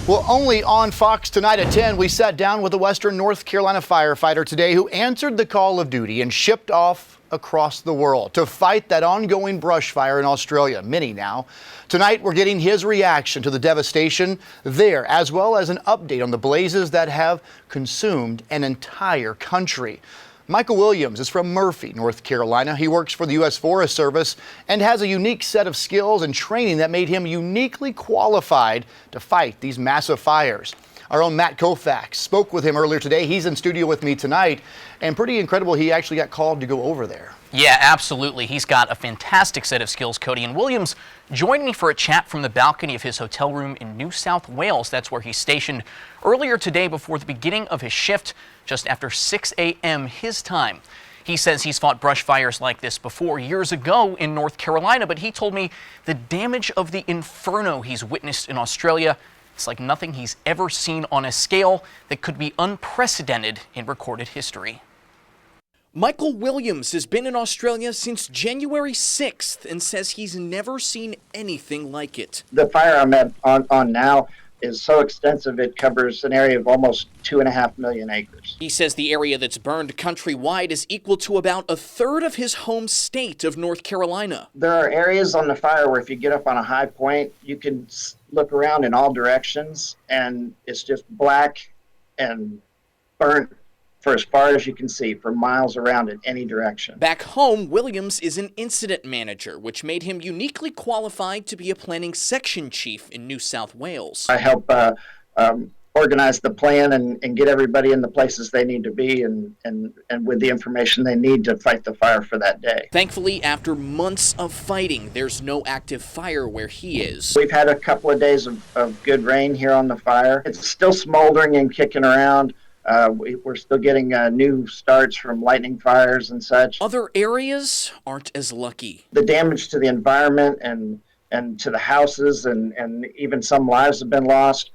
Well, only on Fox tonight at 10, we sat down with a Western North Carolina firefighter today who answered the call of duty and shipped off across the world to fight that ongoing brush fire in Australia, many now. Tonight, we're getting his reaction to the devastation there, as well as an update on the blazes that have consumed an entire country. Michael Williams is from Murphy, North Carolina. He works for the U.S. Forest Service and has a unique set of skills and training that made him uniquely qualified to fight these massive fires. Our own Matt Koufax spoke with him earlier today. He's in studio with me tonight, and pretty incredible he actually got called to go over there. Yeah, absolutely. He's got a fantastic set of skills, Cody. And Williams joined me for a chat from the balcony of his hotel room in New South Wales. That's where he's stationed earlier today before the beginning of his shift, just after 6 a.m. his time. He says he's fought brush fires like this before years ago in North Carolina, but he told me the damage of the inferno he's witnessed in Australia, it's like nothing he's ever seen on a scale that could be unprecedented in recorded history. Michael Williams has been in Australia since January 6th and says he's never seen anything like it. The fire I'm on now is so extensive it covers an area of almost 2.5 million acres. He says the area that's burned countrywide is equal to about a third of his home state of North Carolina. There are areas on the fire where if you get up on a high point, you can look around in all directions and it's just black and burnt for as far as you can see, for miles around in any direction. Back home, Williams is an incident manager, which made him uniquely qualified to be a planning section chief in New South Wales. I help organize the plan and get everybody in the places they need to be and with the information they need to fight the fire for that day. Thankfully, after months of fighting, there's no active fire where he is. We've had a couple of days of good rain here on the fire. It's still smoldering and kicking around. We're still getting new starts from lightning fires and such. Other areas aren't as lucky. The damage to the environment and to the houses and even some lives have been lost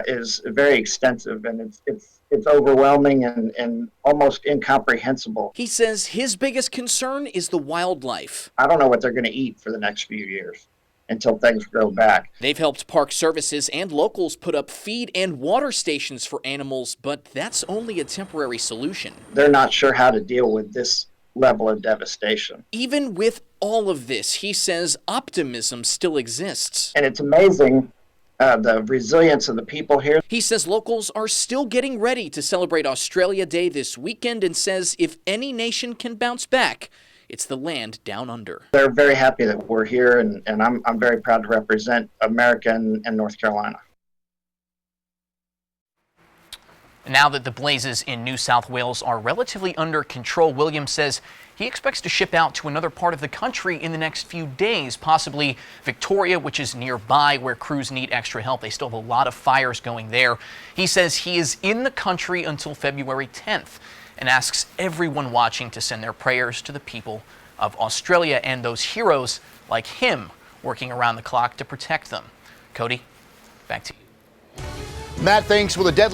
is very extensive, and it's overwhelming and almost incomprehensible. He says his biggest concern is the wildlife. I don't know what they're going to eat for the next few years until things grow back. They've helped park services and locals put up feed and water stations for animals, but that's only a temporary solution. They're not sure how to deal with this level of devastation. Even with all of this, he says optimism still exists. And it's amazing the resilience of the people here. He says locals are still getting ready to celebrate Australia Day this weekend and says if any nation can bounce back, it's the land down under. They're very happy that we're here, and I'm very proud to represent America and North Carolina. Now that the blazes in New South Wales are relatively under control, Williams says he expects to ship out to another part of the country in the next few days, possibly Victoria, which is nearby, where crews need extra help. They still have a lot of fires going there. He says he is in the country until February 10th. And asks everyone watching to send their prayers to the people of Australia and those heroes like him working around the clock to protect them. Cody, back to you. Matt, thanks for the deadly